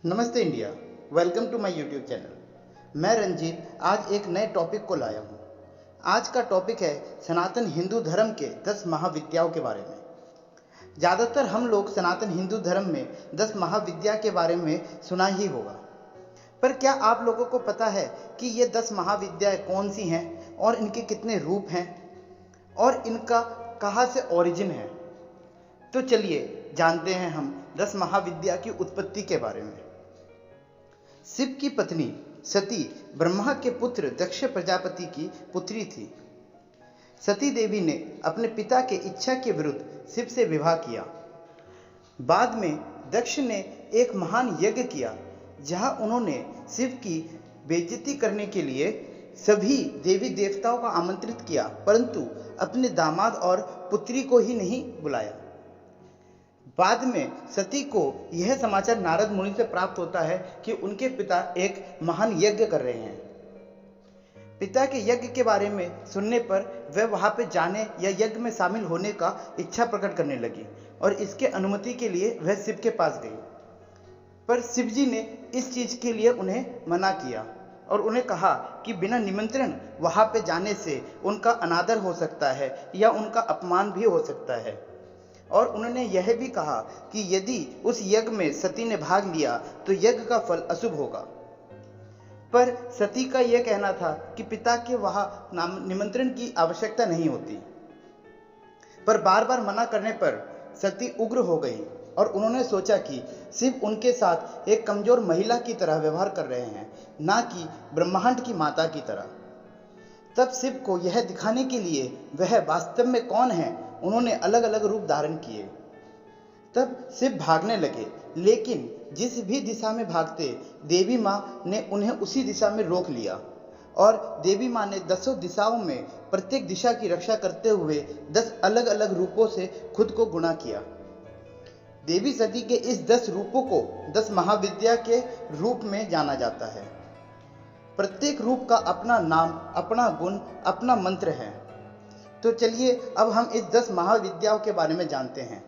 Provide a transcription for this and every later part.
नमस्ते India. Welcome to my YouTube channel. मैं रंजीत आज एक नए टॉपिक को लाया हूँ। आज का टॉपिक है सनातन हिंदू धर्म के 10 महाविद्याओं के बारे में। ज़्यादातर हम लोग सनातन हिंदू धर्म में 10 महाविद्या के बारे में सुना ही होगा, पर क्या आप लोगों को पता है कि ये 10 महाविद्याएं कौन सी हैं और इनके कितने रूप हैं और इनका कहाँ से ओरिजिन है? तो चलिए जानते हैं हम 10 महाविद्या की उत्पत्ति के बारे में। शिव की पत्नी सती ब्रह्मा के पुत्र दक्ष प्रजापति की पुत्री थी। सती देवी ने अपने पिता के इच्छा के विरुद्ध शिव से विवाह किया। बाद में दक्ष ने एक महान यज्ञ किया जहां उन्होंने शिव की बेइज्जती करने के लिए सभी देवी देवताओं का आमंत्रित किया, परंतु अपने दामाद और पुत्री को ही नहीं बुलाया। बाद में सती को यह समाचार नारद मुनि से प्राप्त होता है कि उनके पिता एक महान यज्ञ कर रहे हैं। पिता के यज्ञ के बारे में सुनने पर वह वहां पे जाने या यज्ञ में शामिल होने का इच्छा प्रकट करने लगी और इसके अनुमति के लिए वह शिव के पास गई। पर शिव जी ने इस चीज के लिए उन्हें मना किया और उन्हें कहा कि बिना निमंत्रण वहां पे जाने से उनका अनादर हो सकता है या उनका अपमान भी हो सकता है। और उन्होंने यह भी कहा कि यदि उस यज्ञ में सती ने भाग लिया तो यज्ञ का फल अशुभ होगा। पर सती का यह कहना था कि पिता के वहां निमंत्रण की आवश्यकता नहीं होती। पर बार बार मना करने पर सती उग्र हो गई और उन्होंने सोचा कि शिव उनके साथ एक कमजोर महिला की तरह व्यवहार कर रहे हैं, ना कि ब्रह्मांड की माता की तरह। तब शिव को यह दिखाने के लिए वह वास्तव में कौन है, उन्होंने अलग अलग रूप धारण किए। तब शिव भागने लगे, लेकिन जिस भी दिशा में भागते देवी माँ ने उन्हें उसी दिशा में रोक लिया और देवी माँ ने 10 दिशाओं में प्रत्येक दिशा की रक्षा करते हुए 10 अलग अलग रूपों से खुद को गुणा किया। देवी सती के इस 10 रूपों को 10 महाविद्या के रूप में जाना जाता है। प्रत्येक रूप का अपना नाम, अपना गुण, अपना मंत्र है। तो चलिए अब हम इस 10 महाविद्याओं के बारे में जानते हैं।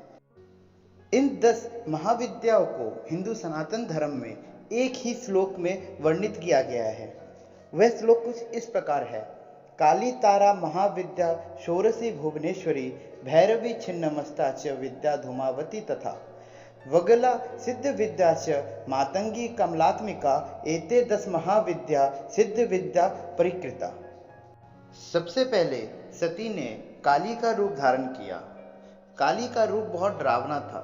इन 10 महाविद्याओं को हिंदू सनातन धर्म में एक ही श्लोक में वर्णित किया गया है। वह श्लोक कुछ इस प्रकार है: काली तारा महाविद्या षोडशी भुवनेश्वरी भैरवी छिन्नमस्ता च विद्या धूमावती तथा वगला सिद्ध विद्या च मातंगी कमलात्मिका एते 10 महाविद्या सिद्ध विद्या परिकृता। सबसे पहले सती ने काली का रूप धारण किया। काली का रूप बहुत डरावना था।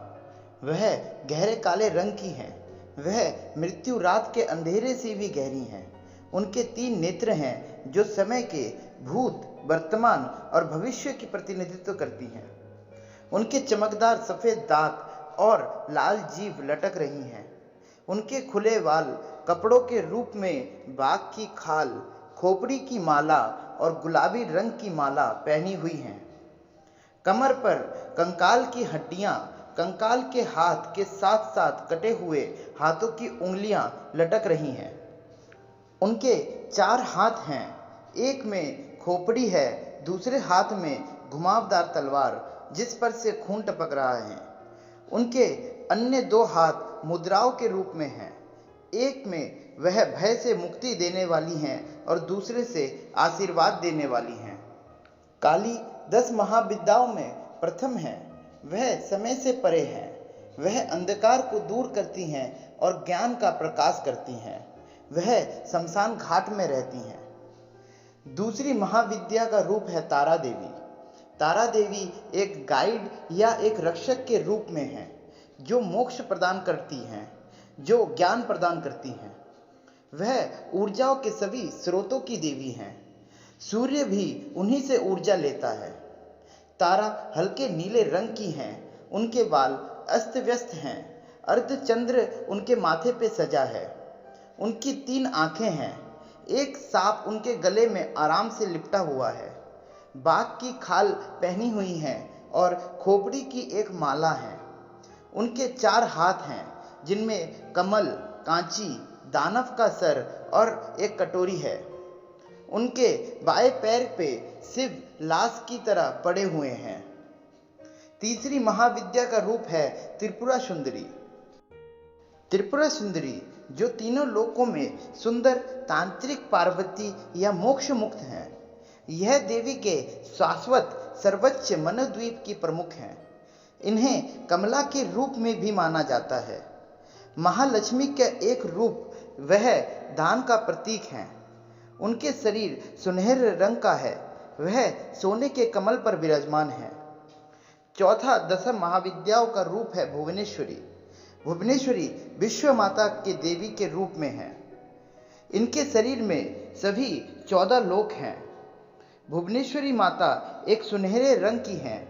वह गहरे काले रंग की हैं। वह मृत्यु रात के अंधेरे से भी गहरी हैं। उनके 3 नेत्र हैं जो समय के भूत, वर्तमान और भविष्य की प्रतिनिधित्व करती हैं। उनके चमकदार सफेद दांत और लाल जीभ लटक रही हैं। उनके खुले वाल कपड़ों के रूप में बाघ की खाल, खोपड़ी की माला और गुलाबी रंग की माला पहनी हुई हैं। कमर पर कंकाल की हड्डियां, कंकाल के हाथ के साथ साथ कटे हुए हाथों की उंगलियां लटक रही हैं। उनके 4 हाथ हैं, एक में खोपड़ी है, दूसरे हाथ में घुमावदार तलवार जिस पर से खून टपक रहा है। उनके अन्य 2 हाथ मुद्राओं के रूप में हैं। एक में वह भय से मुक्ति देने वाली हैं और दूसरे से आशीर्वाद देने वाली हैं। काली 10 महाविद्याओं में प्रथम है। वह समय से परे है। वह अंधकार को दूर करती हैं और ज्ञान का प्रकाश करती हैं। वह शमशान घाट में रहती हैं। दूसरी महाविद्या का रूप है तारा देवी। तारा देवी एक गाइड या एक रक्षक के रूप में है, जो मोक्ष प्रदान करती हैं, जो ज्ञान प्रदान करती हैं। वह ऊर्जाओं के सभी स्रोतों की देवी हैं। सूर्य भी उन्हीं से ऊर्जा लेता है। तारा हल्के नीले रंग की हैं। उनके बाल अस्त व्यस्त हैं। अर्धचंद्र उनके माथे पे सजा है। उनकी 3 आंखें हैं। एक सांप उनके गले में आराम से लिपटा हुआ है। बाघ की खाल पहनी हुई है और खोपड़ी की एक माला है। उनके 4 हाथ हैं, जिनमें कमल, कांची, दानव का सर और एक कटोरी है। उनके बाएं पैर पे शिव लाश की तरह पड़े हुए हैं। तीसरी महाविद्या का रूप है त्रिपुरा सुंदरी। त्रिपुरा सुंदरी, जो तीनों लोकों में सुंदर तांत्रिक पार्वती या मोक्ष मुक्त हैं। यह देवी के शाश्वत सर्वोच्च मनोद्वीप की प्रमुख हैं। इन्हें कमला के रूप में भी माना जाता है। महालक्ष्मी का एक रूप वह दान का प्रतीक हैं। उनके शरीर सुनहरे रंग का है। वह सोने के कमल पर विराजमान है। चौथा दस महाविद्याओं का रूप है भुवनेश्वरी। भुवनेश्वरी विश्व माता के देवी के रूप में है। इनके शरीर में सभी 14 लोक हैं। भुवनेश्वरी माता एक सुनहरे रंग की हैं,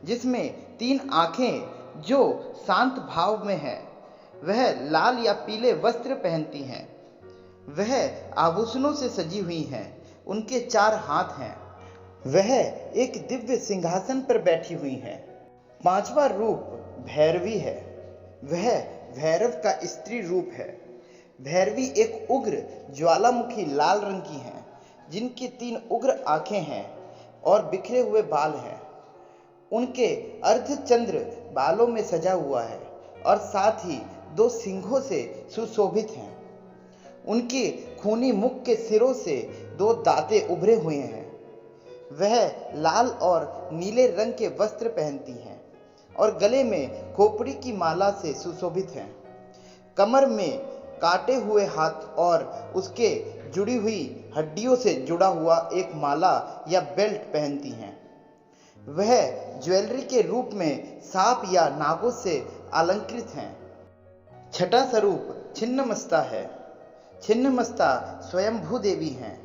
जिसमें 3 आंखें जो शांत भाव में है। वह लाल या पीले वस्त्र पहनती हैं। वह आभूषणों से सजी हुई हैं। उनके 4 हाथ हैं। वह एक दिव्य सिंहासन पर बैठी हुई हैं। 5वां रूप भैरवी है। वह भैरव का स्त्री रूप है। भैरवी एक उग्र ज्वालामुखी लाल रंग की हैं, जिनकी 3 उग्र आंखें हैं और बिखरे हुए बाल हैं। उनके अर्धचंद्र बालों में सजा हुआ है और साथ ही 2 सिंघों से सुशोभित हैं। उनके खूनी मुख के सिरों से 2 दांतें उभरे हुए हैं। वह लाल और नीले रंग के वस्त्र पहनती हैं और गले में खोपड़ी की माला से सुशोभित हैं। कमर में काटे हुए हाथ और उसके जुड़ी हुई हड्डियों से जुड़ा हुआ एक माला या बेल्ट पहनती हैं। वह ज्वेलरी के रूप में सांप या नागों से अलंकृत हैं। छठा स्वरूप छिन्नमस्ता है। छिन्नमस्ता स्वयंभू देवी हैं।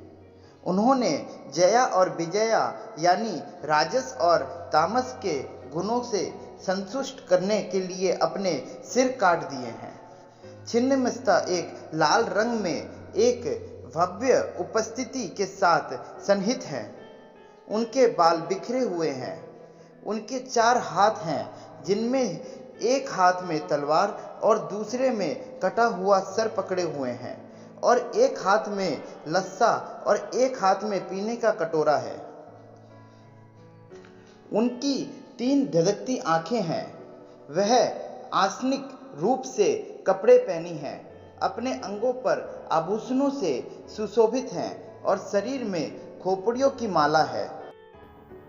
उन्होंने जया और विजया यानी राजस और तामस के गुणों से संतुष्ट करने के लिए अपने सिर काट दिए हैं। छिन्नमस्ता एक लाल रंग में एक भव्य उपस्थिति के साथ सन्निहित हैं। उनके बाल बिखरे हुए हैं। उनके 4 हाथ हैं, जिनमें एक हाथ में तलवार और दूसरे में कटा हुआ सर पकड़े हुए हैं और एक हाथ में लस्सा और एक हाथ में पीने का कटोरा है। उनकी 3 धधकती आंखें हैं। वह आसनिक रूप से कपड़े पहनी हैं, अपने अंगों पर आभूषणों से सुशोभित हैं और शरीर में खोपड़ियों की माला है।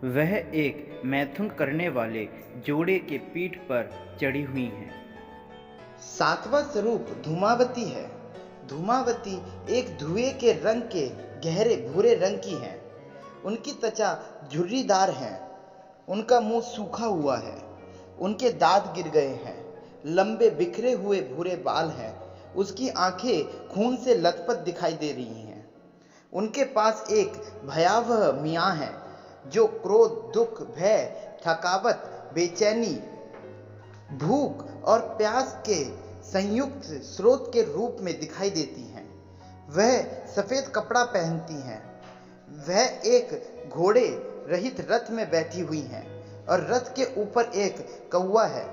वह एक मैथुन करने वाले जोड़े के पीठ पर चढ़ी हुई हैं। 7वां स्वरूप धूमावती है। धूमावती एक धुएं के रंग के गहरे भूरे रंग की हैं। उनकी त्वचा झुर्रीदार है। उनका मुंह सूखा हुआ है। उनके दांत गिर गए हैं। लंबे बिखरे हुए भूरे बाल हैं। उसकी आंखें खून से लथपथ दिखाई दे रही हैं। उनके पास एक भयावह मियाँ है, जो क्रोध, दुख, भय, थकावट, बेचैनी, भूख और प्यास के संयुक्त स्रोत के रूप में दिखाई देती हैं। वह सफेद कपड़ा पहनती हैं। वह एक घोड़े रहित रथ में बैठी हुई हैं और रथ के ऊपर एक कौवा है।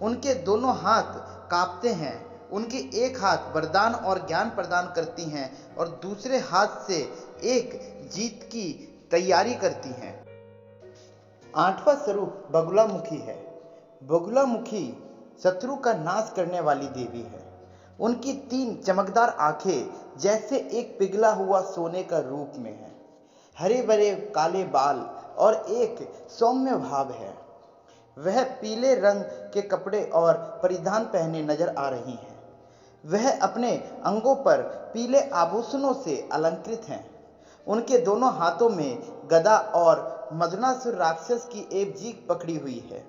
उनके दोनों हाथ कांपते हैं। उनके एक हाथ वरदान और ज्ञान प्रदान करती हैं और दूसरे हाथ से एक जीत की तैयारी करती हैं। 8वां स्वरूप बगुलामुखी है। बगुलामुखी शत्रु का नाश करने वाली देवी है। उनकी 3 चमकदार आंखें जैसे एक पिघला हुआ सोने का रूप में है। हरे भरे काले बाल और एक सौम्य भाव है। वह पीले रंग के कपड़े और परिधान पहने नजर आ रही हैं। वह अपने अंगों पर पीले आभूषणों से अलंकृत हैं। उनके दोनों हाथों में गदा और मदनासुर राक्षस की एक जीभ पकड़ी हुई है।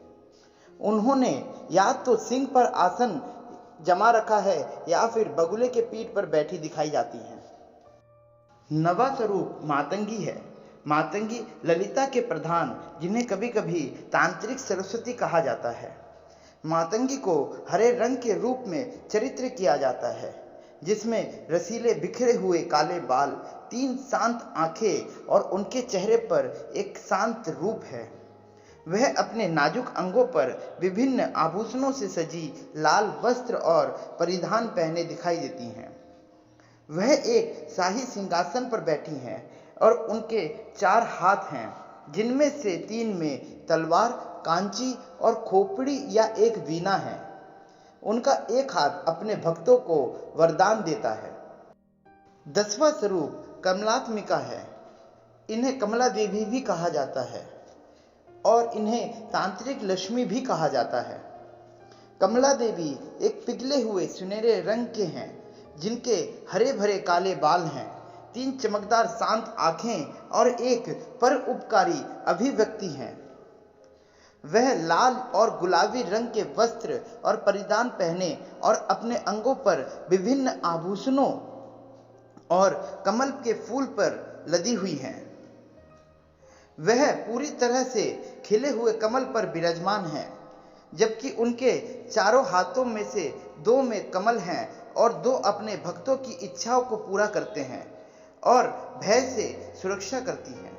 उन्होंने या तो सिंह पर आसन जमा रखा है या फिर बगुले के पीठ पर बैठी दिखाई जाती हैं। 9वां स्वरूप मातंगी है। मातंगी ललिता के प्रधान, जिन्हें कभी कभी तांत्रिक सरस्वती कहा जाता है। मातंगी को हरे रंग के रूप में चरित्र किया जाता है, जिसमें रसीले बिखरे हुए काले बाल, 3 शांत आंखें और उनके चेहरे पर एक शांत रूप है। वह अपने नाजुक अंगों पर विभिन्न आभूषणों से सजी लाल वस्त्र और परिधान पहने दिखाई देती हैं। वह एक शाही सिंहासन पर बैठी हैं और उनके 4 हाथ हैं, जिनमें से 3 में तलवार, कांची और खोपड़ी या एक वीणा है। उनका एक हाथ अपने भक्तों को वरदान देता है। 10वां स्वरूप कमलात्मिका है। इन्हें कमला देवी भी कहा जाता है और इन्हें तांत्रिक लक्ष्मी भी कहा जाता है। कमला देवी एक पिघले हुए सुनहरे रंग के हैं, जिनके हरे भरे काले बाल हैं, 3 चमकदार शांत आंखें और एक परोपकारी अभिव्यक्ति हैं। वह लाल और गुलाबी रंग के वस्त्र और परिधान पहने और अपने अंगों पर विभिन्न आभूषणों और कमल के फूल पर लदी हुई हैं। वह पूरी तरह से खिले हुए कमल पर विराजमान हैं, जबकि उनके चारों हाथों में से 2 में कमल हैं और 2 अपने भक्तों की इच्छाओं को पूरा करते हैं और भय से सुरक्षा करती हैं।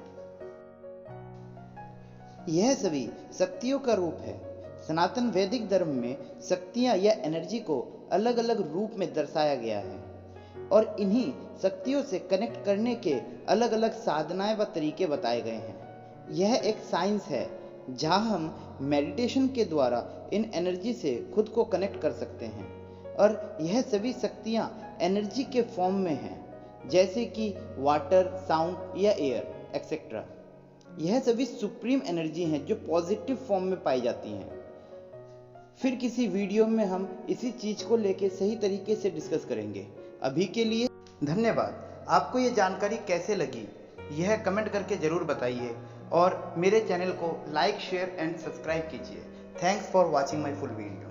यह सभी शक्तियों का रूप है। सनातन वैदिक धर्म में शक्तियां या एनर्जी को अलग अलग रूप में दर्शाया गया है और इन्हीं शक्तियों से कनेक्ट करने के अलग अलग साधनाएं व तरीके बताए गए हैं। यह एक साइंस है जहां हम मेडिटेशन के द्वारा इन एनर्जी से खुद को कनेक्ट कर सकते हैं और यह सभी शक्तियां एनर्जी के फॉर्म में हैं, जैसे कि वाटर, साउंड या एयर एक्सेट्रा। यह सभी सुप्रीम एनर्जी हैं जो पॉजिटिव फॉर्म में पाई जाती हैं। फिर किसी वीडियो में हम इसी चीज को लेके सही तरीके से डिस्कस करेंगे। अभी के लिए धन्यवाद। आपको ये जानकारी कैसे लगी यह कमेंट करके जरूर बताइए और मेरे चैनल को लाइक, शेयर एंड सब्सक्राइब कीजिए। Thanks for watching my full video.